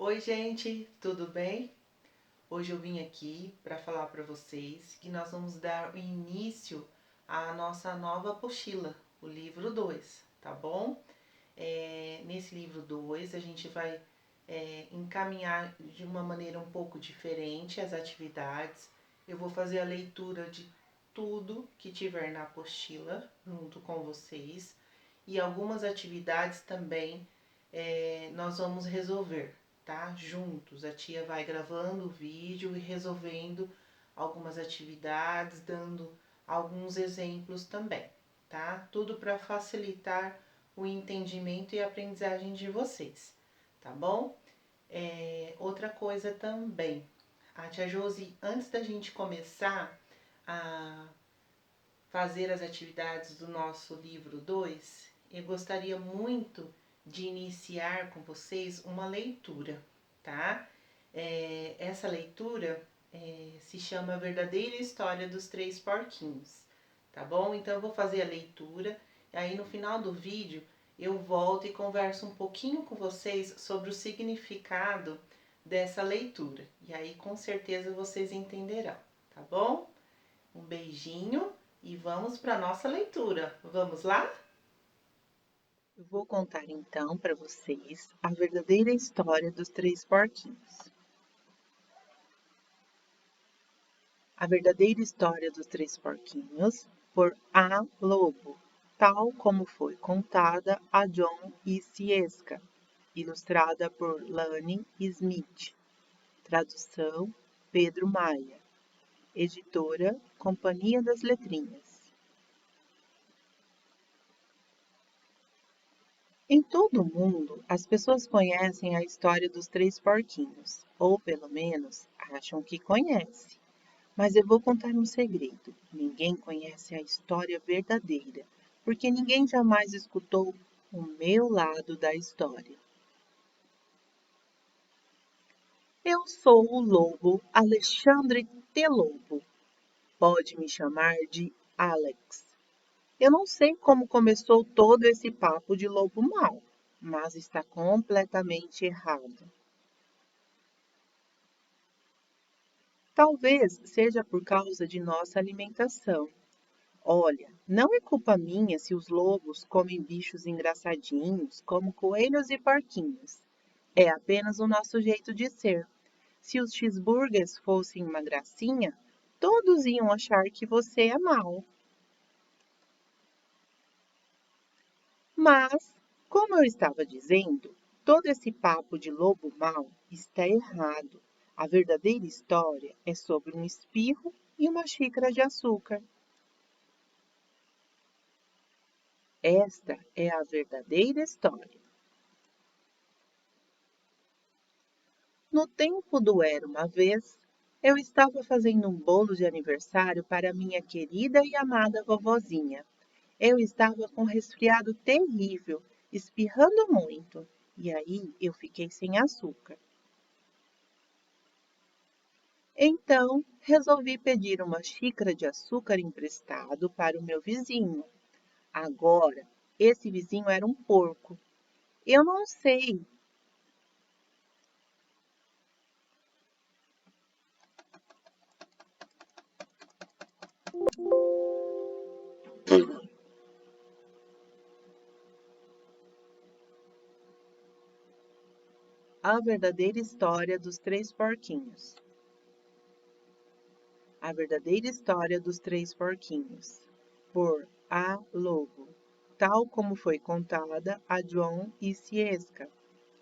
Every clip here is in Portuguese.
Oi, gente, tudo bem? Hoje eu vim aqui para falar para vocês que nós vamos dar o início à nossa nova apostila, o livro 2, tá bom? Nesse livro 2 a gente vai encaminhar de uma maneira um pouco diferente as atividades. Eu vou fazer a leitura de tudo que tiver na apostila junto com vocês e algumas atividades também nós vamos resolver, tá? Juntos. A tia vai gravando o vídeo e resolvendo algumas atividades, dando alguns exemplos também, tá? Tudo para facilitar o entendimento e a aprendizagem de vocês, tá bom? Outra coisa também, a tia Josi, antes da gente começar a fazer as atividades do nosso livro 2, eu gostaria muito de iniciar com vocês uma leitura, tá? Essa leitura se chama A Verdadeira História dos Três Porquinhos, tá bom? Então eu vou fazer a leitura, e aí no final do vídeo eu volto e converso um pouquinho com vocês sobre o significado dessa leitura. E aí com certeza vocês entenderão, tá bom? Um beijinho e vamos para a nossa leitura. Vamos lá? Eu vou contar então para vocês a verdadeira história dos três porquinhos. A verdadeira história dos três porquinhos, por A. Lobo, tal como foi contada a John e Ciesca, ilustrada por Lani Smith. Tradução: Pedro Maia. Editora: Companhia das Letrinhas. Em todo o mundo, as pessoas conhecem a história dos três porquinhos, ou pelo menos acham que conhecem. Mas eu vou contar um segredo: ninguém conhece a história verdadeira, porque ninguém jamais escutou o meu lado da história. Eu sou o lobo Alexandre T. Lobo. Pode me chamar de Alex. Eu não sei como começou todo esse papo de lobo mau, mas está completamente errado. Talvez seja por causa de nossa alimentação. Olha, não é culpa minha se os lobos comem bichos engraçadinhos, como coelhos e porquinhos. É apenas o nosso jeito de ser. Se os cheeseburgers fossem uma gracinha, todos iam achar que você é mau. Mas, como eu estava dizendo, todo esse papo de lobo mau está errado. A verdadeira história é sobre um espirro e uma xícara de açúcar. Esta é a verdadeira história. No tempo do Era uma vez, eu estava fazendo um bolo de aniversário para minha querida e amada vovozinha. Eu estava com um resfriado terrível, espirrando muito, e aí eu fiquei sem açúcar. Então, resolvi pedir uma xícara de açúcar emprestado para o meu vizinho. Agora, esse vizinho era um porco. Eu não sei. A verdadeira história dos três porquinhos. A verdadeira história dos três porquinhos. Por A. Lobo. Tal como foi contada a John e Ciesca.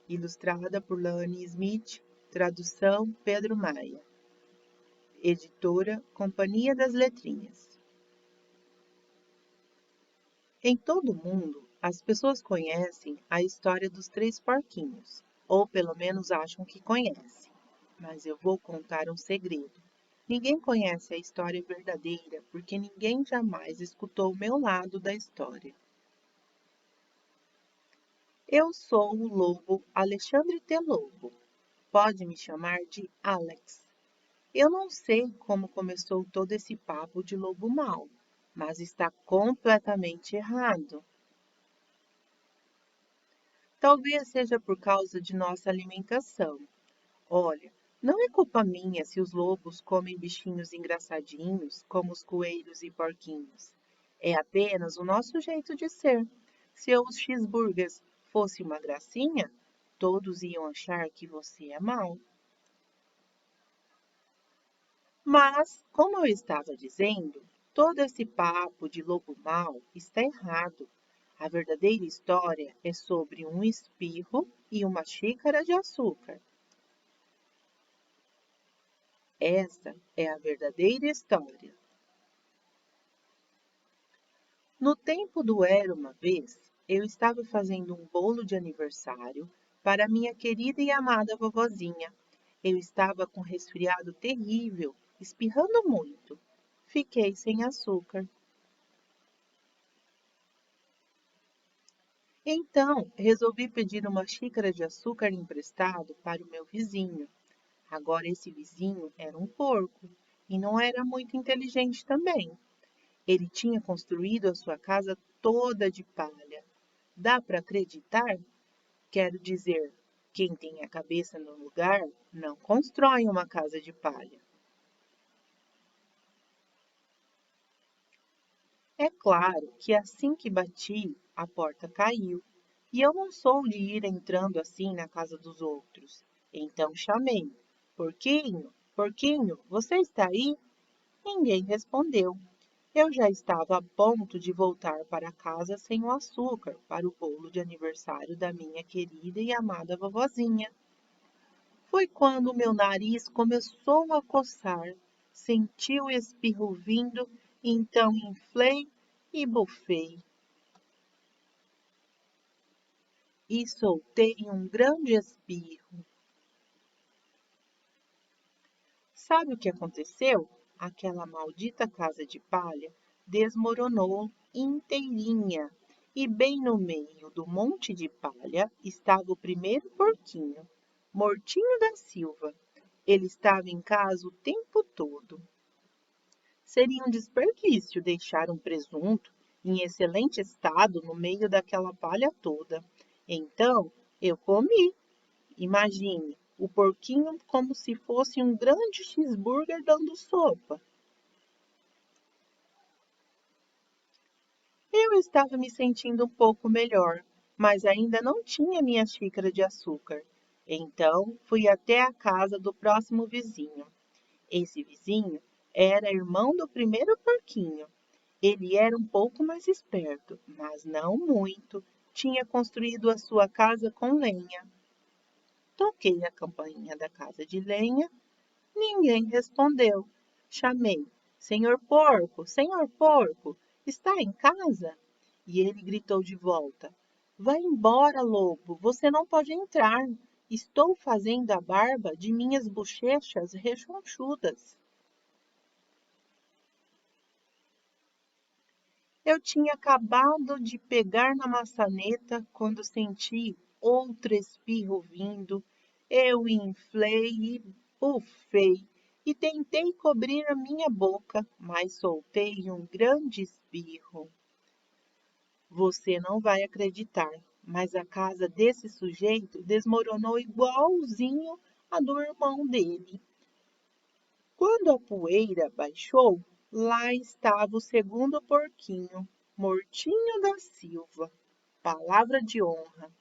Ilustrada por Lani Smith. Tradução Pedro Maia. Editora Companhia das Letrinhas. Em todo o mundo, as pessoas conhecem a história dos três porquinhos, ou pelo menos acham que conhecem. Mas eu vou contar um segredo. Ninguém conhece a história verdadeira porque ninguém jamais escutou o meu lado da história. Eu sou o lobo Alexandre T. Lobo. Pode me chamar de Alex. Eu não sei como começou todo esse papo de lobo mau, mas está completamente errado. Talvez seja por causa de nossa alimentação. Olha, não é culpa minha se os lobos comem bichinhos engraçadinhos, como os coelhos e porquinhos. É apenas o nosso jeito de ser. Se os cheeseburgers fosse uma gracinha, todos iam achar que você é mau. Mas, como eu estava dizendo, todo esse papo de lobo mau está errado. A verdadeira história é sobre um espirro e uma xícara de açúcar. Essa é a verdadeira história. No tempo do Era uma vez, eu estava fazendo um bolo de aniversário para minha querida e amada vovozinha. Eu estava com um resfriado terrível, espirrando muito. Fiquei sem açúcar. Então, resolvi pedir uma xícara de açúcar emprestado para o meu vizinho. Agora, esse vizinho era um porco e não era muito inteligente também. Ele tinha construído a sua casa toda de palha. Dá para acreditar? Quero dizer, quem tem a cabeça no lugar não constrói uma casa de palha. É claro que assim que bati, a porta caiu, e eu não sou de ir entrando assim na casa dos outros. Então chamei: Porquinho, Porquinho, você está aí? Ninguém respondeu. Eu já estava a ponto de voltar para casa sem o açúcar para o bolo de aniversário da minha querida e amada vovozinha. Foi quando meu nariz começou a coçar, senti o espirro vindo, então inflei e bufei e soltei um grande espirro. Sabe o que aconteceu? Aquela maldita casa de palha desmoronou inteirinha. E bem no meio do monte de palha estava o primeiro porquinho, Mortinho da Silva. Ele estava em casa o tempo todo. Seria um desperdício deixar um presunto em excelente estado no meio daquela palha toda. Então, eu comi. Imagine, o porquinho como se fosse um grande cheeseburger dando sopa. Eu estava me sentindo um pouco melhor, mas ainda não tinha minha xícara de açúcar. Então, fui até a casa do próximo vizinho. Esse vizinho era irmão do primeiro porquinho. Ele era um pouco mais esperto, mas não muito. Tinha construído a sua casa com lenha. Toquei a campainha da casa de lenha. Ninguém respondeu. Chamei: Senhor porco, está em casa? E ele gritou de volta: Vá embora, lobo, você não pode entrar. Estou fazendo a barba de minhas bochechas rechonchudas. Eu tinha acabado de pegar na maçaneta quando senti outro espirro vindo. Eu inflei e bufei e tentei cobrir a minha boca, mas soltei um grande espirro. Você não vai acreditar, mas a casa desse sujeito desmoronou igualzinho a do irmão dele. Quando a poeira baixou, lá estava o segundo porquinho, Mortinho da Silva. Palavra de honra.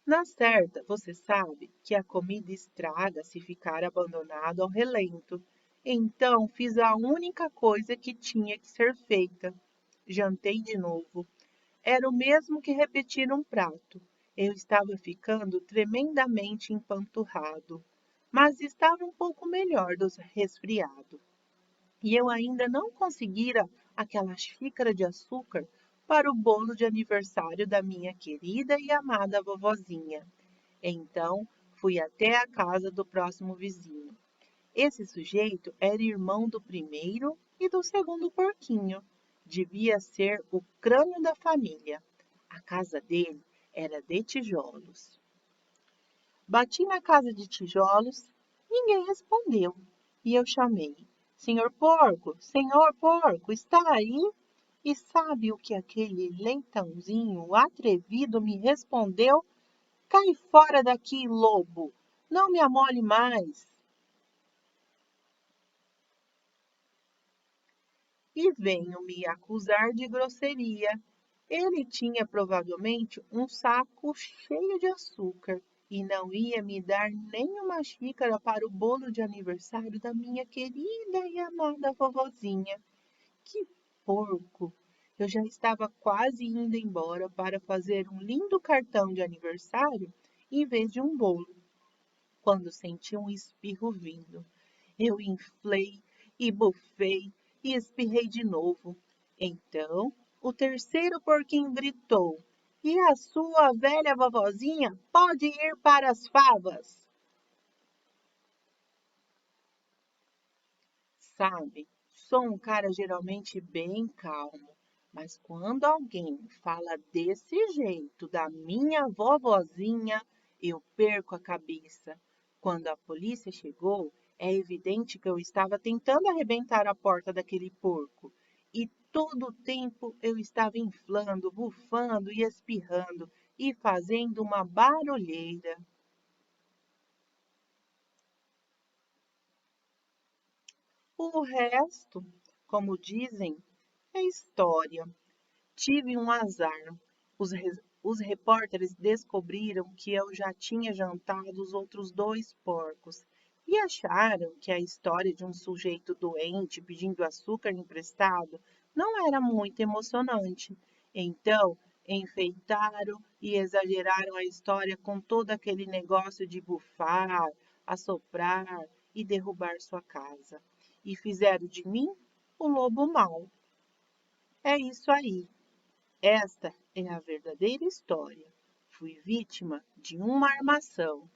Na certa, você sabe que a comida estraga se ficar abandonado ao relento. Então, fiz a única coisa que tinha que ser feita. Jantei de novo. Era o mesmo que repetir um prato. Eu estava ficando tremendamente empanturrado, mas estava um pouco melhor do resfriado. E eu ainda não conseguira aquela xícara de açúcar para o bolo de aniversário da minha querida e amada vovozinha. Então, fui até a casa do próximo vizinho. Esse sujeito era irmão do primeiro e do segundo porquinho. Devia ser o crânio da família. A casa dele era de tijolos. Bati na casa de tijolos, ninguém respondeu. E eu chamei: Senhor porco, está aí? E sabe o que aquele leitãozinho atrevido me respondeu? Cai fora daqui, lobo! Não me amole mais! E venho me acusar de grosseria. Ele tinha provavelmente um saco cheio de açúcar e não ia me dar nem uma xícara para o bolo de aniversário da minha querida e amada vovozinha. Que porco! Eu já estava quase indo embora para fazer um lindo cartão de aniversário em vez de um bolo, quando senti um espirro vindo. Eu inflei e bufei e espirrei de novo. Então, o terceiro porquinho gritou: E a sua velha vovozinha pode ir para as favas. Sabe, sou um cara geralmente bem calmo, mas quando alguém fala desse jeito da minha vovozinha, eu perco a cabeça. Quando a polícia chegou, é evidente que eu estava tentando arrebentar a porta daquele porco. E todo o tempo eu estava inflando, bufando e espirrando e fazendo uma barulheira. O resto, como dizem, é história. Tive um azar. Os repórteres descobriram que eu já tinha jantado os outros dois porcos e acharam que a história de um sujeito doente pedindo açúcar emprestado não era muito emocionante. Então, enfeitaram e exageraram a história com todo aquele negócio de bufar, assoprar e derrubar sua casa. E fizeram de mim o lobo mau. É isso aí. Esta é a verdadeira história. Fui vítima de uma armação,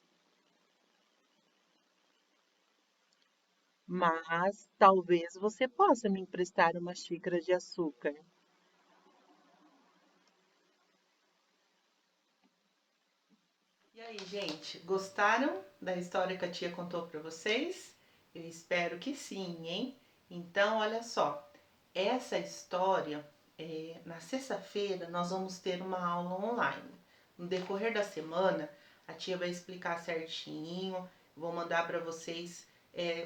mas talvez você possa me emprestar uma xícara de açúcar. E aí, gente, gostaram da história que a tia contou para vocês? Eu espero que sim, hein? Então, olha só, essa história, na sexta-feira, nós vamos ter uma aula online. No decorrer da semana, a tia vai explicar certinho, vou mandar para vocês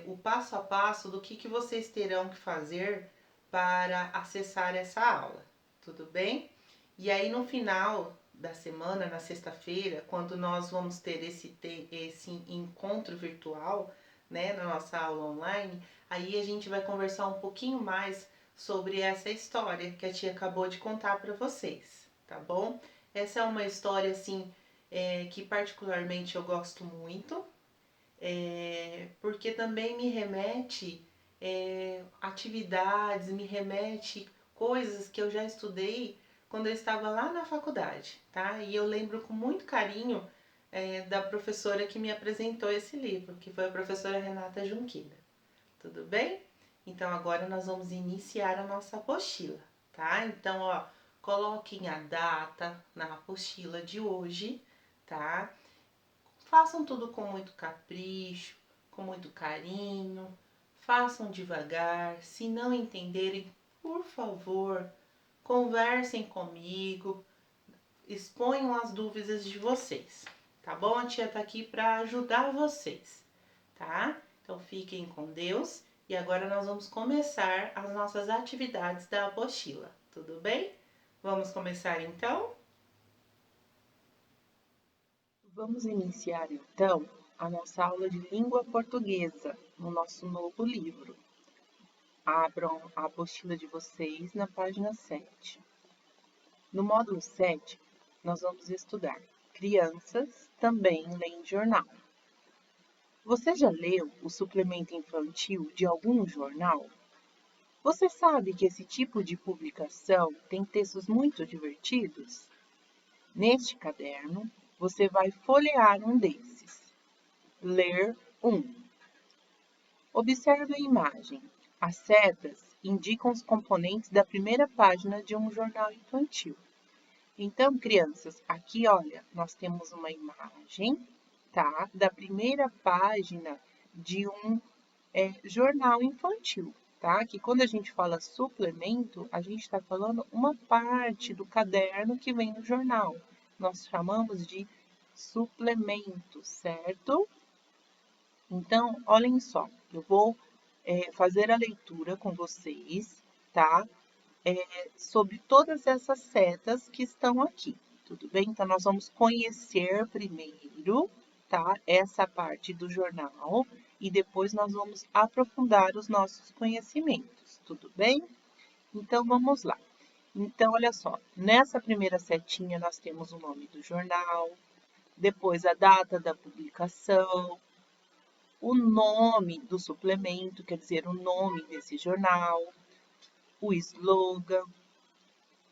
o passo a passo do que vocês terão que fazer para acessar essa aula, tudo bem? E aí, no final da semana, na sexta-feira, quando nós vamos ter esse encontro virtual, né, na nossa aula online, aí a gente vai conversar um pouquinho mais sobre essa história que a tia acabou de contar para vocês, tá bom? Essa é uma história assim que particularmente eu gosto muito, porque também me remete atividades, me remete coisas que eu já estudei quando eu estava lá na faculdade, tá? E eu lembro com muito carinho da professora que me apresentou esse livro, que foi a professora Renata Junqueira. Tudo bem? Então agora nós vamos iniciar a nossa apostila, tá? Então, ó, coloquem a data na apostila de hoje, tá? Façam tudo com muito capricho, com muito carinho. Façam devagar. Se não entenderem, por favor, conversem comigo, exponham as dúvidas de vocês, tá bom? A tia tá aqui para ajudar vocês, tá? Então fiquem com Deus e agora nós vamos começar as nossas atividades da apostila, tudo bem? Vamos começar então? Vamos iniciar então a nossa aula de língua portuguesa no nosso novo livro. Abram a apostila de vocês na página 7. No módulo 7, nós vamos estudar Crianças também leem jornal. Você já leu o suplemento infantil de algum jornal? Você sabe que esse tipo de publicação tem textos muito divertidos? Neste caderno, você vai folhear um desses. Ler 1. Observe a imagem. As setas indicam os componentes da primeira página de um jornal infantil. Então, crianças, aqui, olha, nós temos uma imagem, tá? Da primeira página de um jornal infantil, tá? Que quando a gente fala suplemento, a gente está falando uma parte do caderno que vem no jornal. Nós chamamos de suplemento, certo? Então, olhem só, eu vou fazer a leitura com vocês, tá? Sobre todas essas setas que estão aqui, tudo bem? Então, nós vamos conhecer primeiro, tá? Essa parte do jornal e depois nós vamos aprofundar os nossos conhecimentos, tudo bem? Então, vamos lá. Então, olha só, nessa primeira setinha nós temos o nome do jornal, depois a data da publicação, o nome do suplemento, quer dizer, o nome desse jornal, o slogan,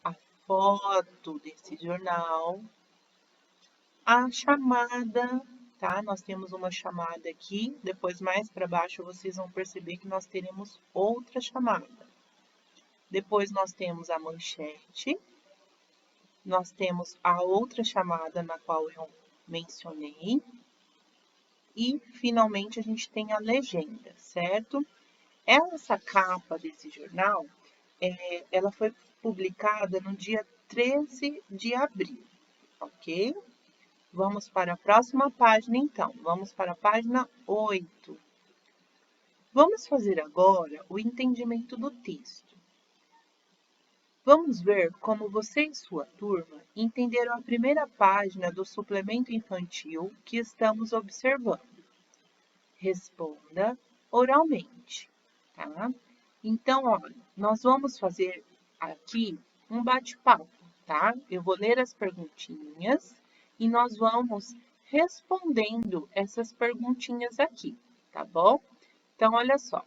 a foto desse jornal, a chamada, tá? Nós temos uma chamada aqui, depois mais para baixo vocês vão perceber que nós teremos outra chamada. Depois nós temos a manchete, nós temos a outra chamada na qual eu mencionei, e finalmente a gente tem a legenda, certo? Essa capa desse jornal, ela foi publicada no dia 13 de abril, ok? Vamos para a próxima página, então. Vamos para a página 8. Vamos fazer agora o entendimento do texto. Vamos ver como você e sua turma entenderam a primeira página do suplemento infantil que estamos observando. Responda oralmente, tá? Então, olha, nós vamos fazer aqui um bate-papo, tá? Eu vou ler as perguntinhas e nós vamos respondendo essas perguntinhas aqui, tá bom? Então, olha só.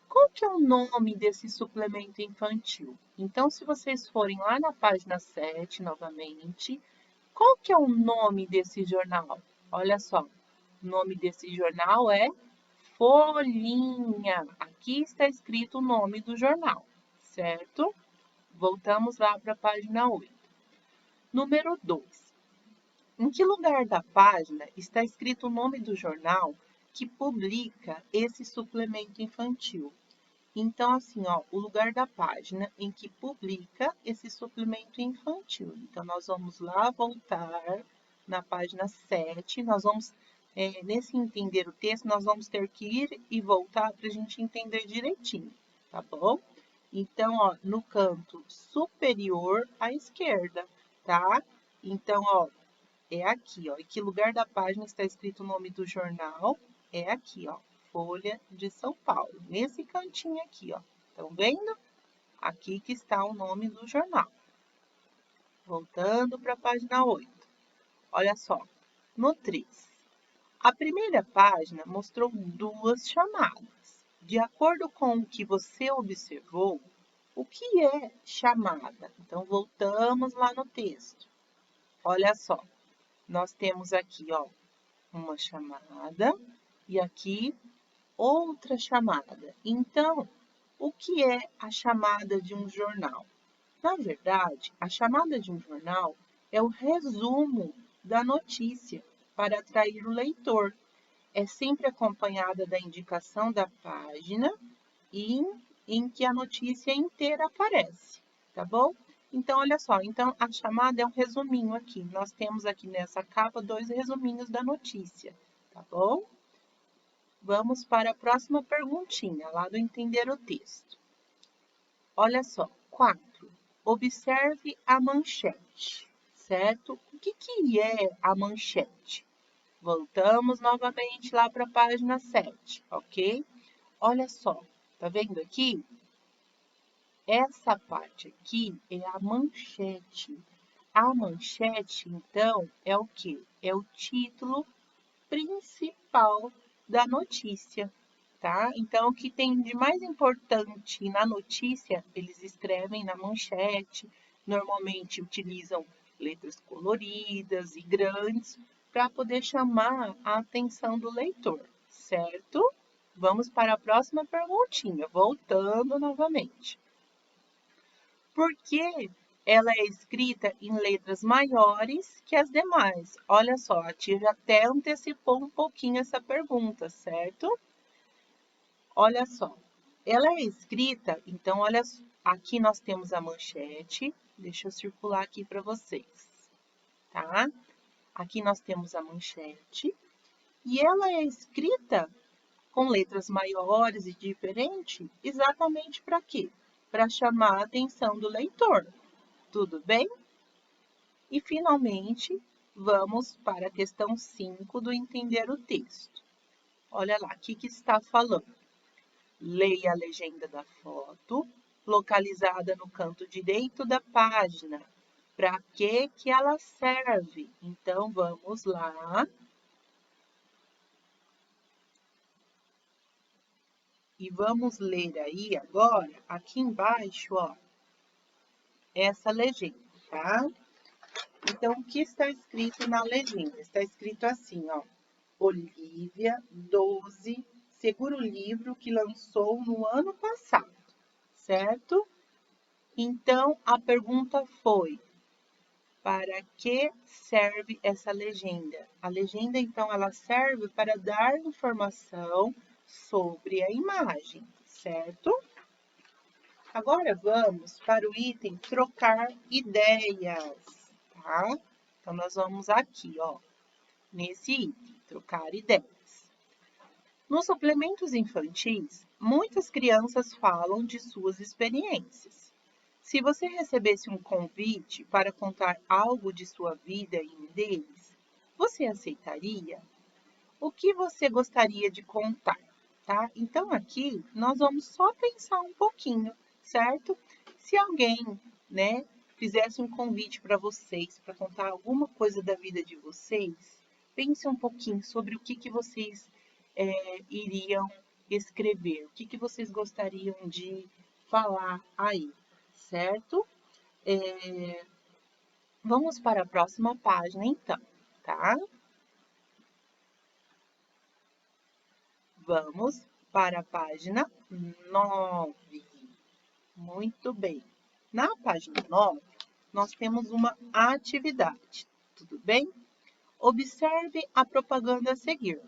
Qual que é o nome desse suplemento infantil? Então, se vocês forem lá na página 7, novamente, qual que é o nome desse jornal? Olha só, o nome desse jornal é Folhinha. Aqui está escrito o nome do jornal, certo? Voltamos lá para a página 8. Número 2. Em que lugar da página está escrito o nome do jornal que publica esse suplemento infantil? Então, assim, ó, o lugar da página em que publica esse suplemento infantil. Então, nós vamos lá voltar na página 7. Nós vamos, nesse entender o texto, nós vamos ter que ir e voltar para a gente entender direitinho, tá bom? Então, ó, no canto superior à esquerda, tá? Então, ó, é aqui, ó. Em que lugar da página está escrito o nome do jornal? É aqui, ó. Folha de São Paulo. Nesse cantinho aqui, ó. Estão vendo? Aqui que está o nome do jornal. Voltando para a página 8. Olha só. No 3. A primeira página mostrou duas chamadas. De acordo com o que você observou, o que é chamada? Então, voltamos lá no texto. Olha só. Nós temos aqui, ó, uma chamada e aqui outra chamada. Então, o que é a chamada de um jornal? Na verdade, a chamada de um jornal é o resumo da notícia para atrair o leitor. É sempre acompanhada da indicação da página em que a notícia inteira aparece, tá bom? Então, olha só, então a chamada é um resuminho aqui. Nós temos aqui nessa capa 2 resuminhos da notícia, tá bom? Vamos para a próxima perguntinha, lá do entender o texto. Olha só, 4. Observe a manchete, certo? O que é a manchete? Voltamos novamente lá para a página 7, ok? Olha só, tá vendo aqui? Essa parte aqui é a manchete. A manchete, então, é o quê? É o título principal da notícia, tá? Então, o que tem de mais importante na notícia, eles escrevem na manchete, normalmente utilizam letras coloridas e grandes para poder chamar a atenção do leitor, certo? Vamos para a próxima perguntinha, voltando novamente. Por que ela é escrita em letras maiores que as demais? Olha só, a tia já até antecipou um pouquinho essa pergunta, certo? Olha só, ela é escrita, então, olha, aqui nós temos a manchete, deixa eu circular aqui para vocês, tá? Aqui nós temos a manchete e ela é escrita com letras maiores e diferentes, exatamente para quê? Para chamar a atenção do leitor. Tudo bem? E, finalmente, vamos para a questão 5 do entender o texto. Olha lá, o que está falando? Leia a legenda da foto, localizada no canto direito da página. Para que ela serve? Então, vamos lá. E vamos ler aí agora, aqui embaixo, ó, essa legenda, tá? Então, o que está escrito na legenda? Está escrito assim, ó. Olivia, 12, segura o livro que lançou no ano passado, certo? Então, a pergunta foi, para que serve essa legenda? A legenda, então, ela serve para dar informação sobre a imagem, certo? Agora vamos para o item trocar ideias, tá? Então, nós vamos aqui, ó, nesse item, trocar ideias. Nos suplementos infantis, muitas crianças falam de suas experiências. Se você recebesse um convite para contar algo de sua vida em um deles, você aceitaria? O que você gostaria de contar, tá? Então aqui nós vamos só pensar um pouquinho, certo? Se alguém, né, fizesse um convite para vocês para contar alguma coisa da vida de vocês, pense um pouquinho sobre o que vocês iriam escrever, o que vocês gostariam de falar aí, certo? Vamos para a próxima página, então, tá? Vamos para a página 9. Muito bem. Na página 9, nós temos uma atividade, tudo bem? Observe a propaganda a seguir,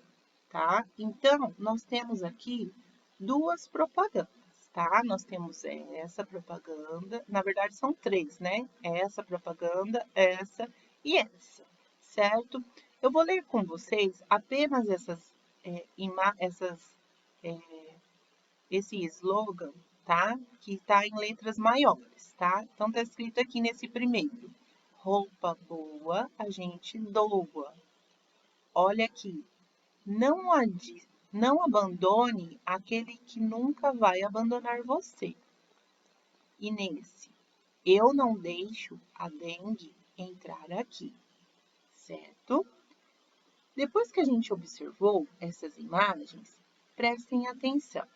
tá? Então, nós temos aqui duas propagandas, tá? Nós temos essa propaganda, na verdade são três, né? Essa propaganda, essa e essa, certo? Eu vou ler com vocês apenas esse slogan, tá? Que está em letras maiores, tá? Então, tá escrito aqui nesse primeiro. Roupa boa, a gente doa. Olha aqui. Não abandone aquele que nunca vai abandonar você. E nesse, eu não deixo a dengue entrar aqui, certo? Depois que a gente observou essas imagens, prestem atenção.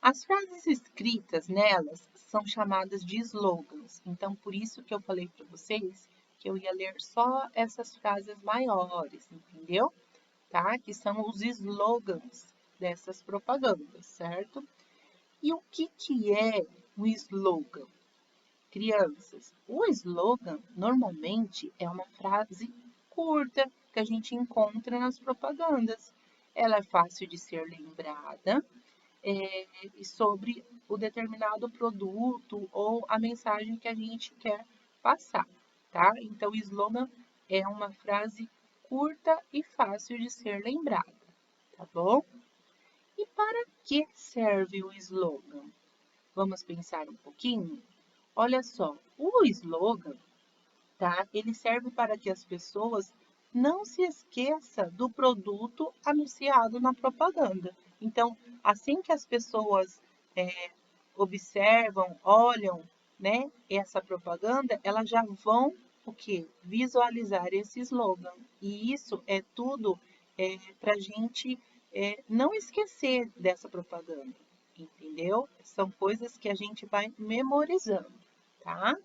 As frases escritas nelas são chamadas de slogans, então por isso que eu falei para vocês que eu ia ler só essas frases maiores, entendeu? Tá? Que são os slogans dessas propagandas, certo? E o que é um slogan? Crianças, o slogan normalmente é uma frase curta que a gente encontra nas propagandas. Ela é fácil de ser lembrada e sobre o determinado produto ou a mensagem que a gente quer passar, tá? Então, o slogan é uma frase curta e fácil de ser lembrada, tá bom? E para que serve o slogan? Vamos pensar um pouquinho? Olha só, o slogan, tá? Ele serve para que as pessoas não se esqueçam do produto anunciado na propaganda. Então, assim que as pessoas observam, olham, né, essa propaganda, elas já vão o quê? Visualizar esse slogan. E isso é tudo para a gente não esquecer dessa propaganda, entendeu? São coisas que a gente vai memorizando, tá?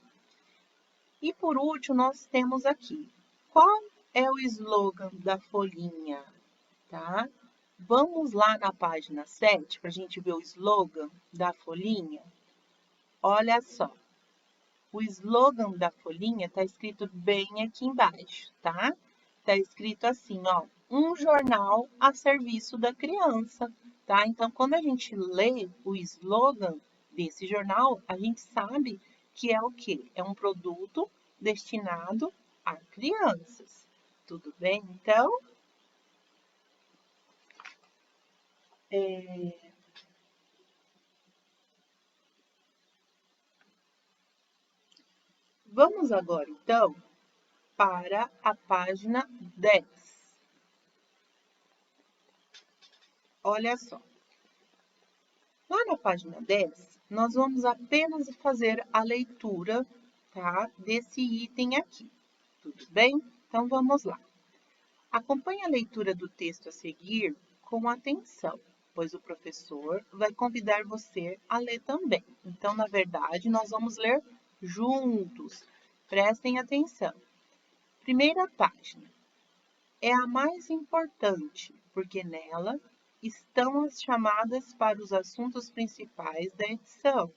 E por último, nós temos aqui, qual é o slogan da folhinha, tá? Vamos lá na página 7 para a gente ver o slogan da folhinha. Olha só, o slogan da folhinha está escrito bem aqui embaixo, tá? Está escrito assim, ó, um jornal a serviço da criança, tá? Então, quando a gente lê o slogan desse jornal, a gente sabe que é o quê? É um produto destinado a crianças. Tudo bem, então? Vamos agora, então, para a página 10. Olha só. Lá na página 10, nós vamos apenas fazer a leitura, tá, desse item aqui. Tudo bem? Então, vamos lá. Acompanhe a leitura do texto a seguir com atenção, pois o professor vai convidar você a ler também. Então, na verdade, nós vamos ler juntos. Prestem atenção. Primeira página. É a mais importante, porque nela estão as chamadas para os assuntos principais da edição.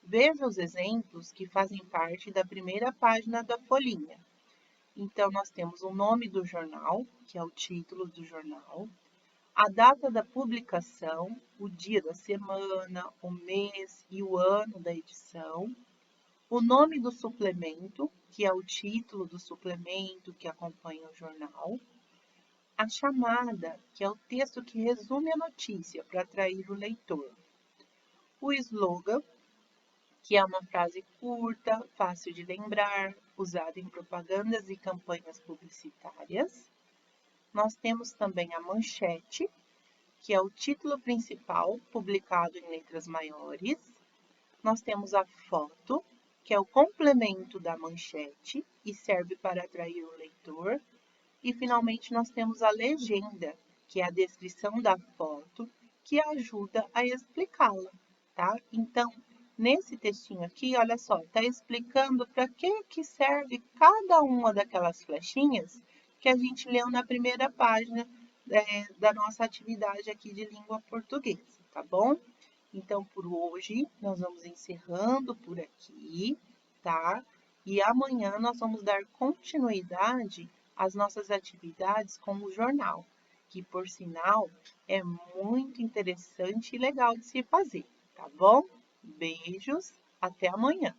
Veja os exemplos que fazem parte da primeira página da folhinha. Então, nós temos o nome do jornal, que é o título do jornal, a data da publicação, o dia da semana, o mês e o ano da edição, o nome do suplemento, que é o título do suplemento que acompanha o jornal, a chamada, que é o texto que resume a notícia para atrair o leitor, o slogan, que é uma frase curta, fácil de lembrar, usada em propagandas e campanhas publicitárias. Nós temos também a manchete, que é o título principal, publicado em letras maiores. Nós temos a foto, que é o complemento da manchete e serve para atrair o leitor. E, finalmente, nós temos a legenda, que é a descrição da foto, que ajuda a explicá-la, tá? Então, nesse textinho aqui, olha só, está explicando para que serve cada uma daquelas flechinhas que a gente leu na primeira página da nossa atividade aqui de língua portuguesa, tá bom? Então, por hoje, nós vamos encerrando por aqui, tá? E amanhã nós vamos dar continuidade às nossas atividades com o jornal, que, por sinal, é muito interessante e legal de se fazer, tá bom? Beijos, até amanhã!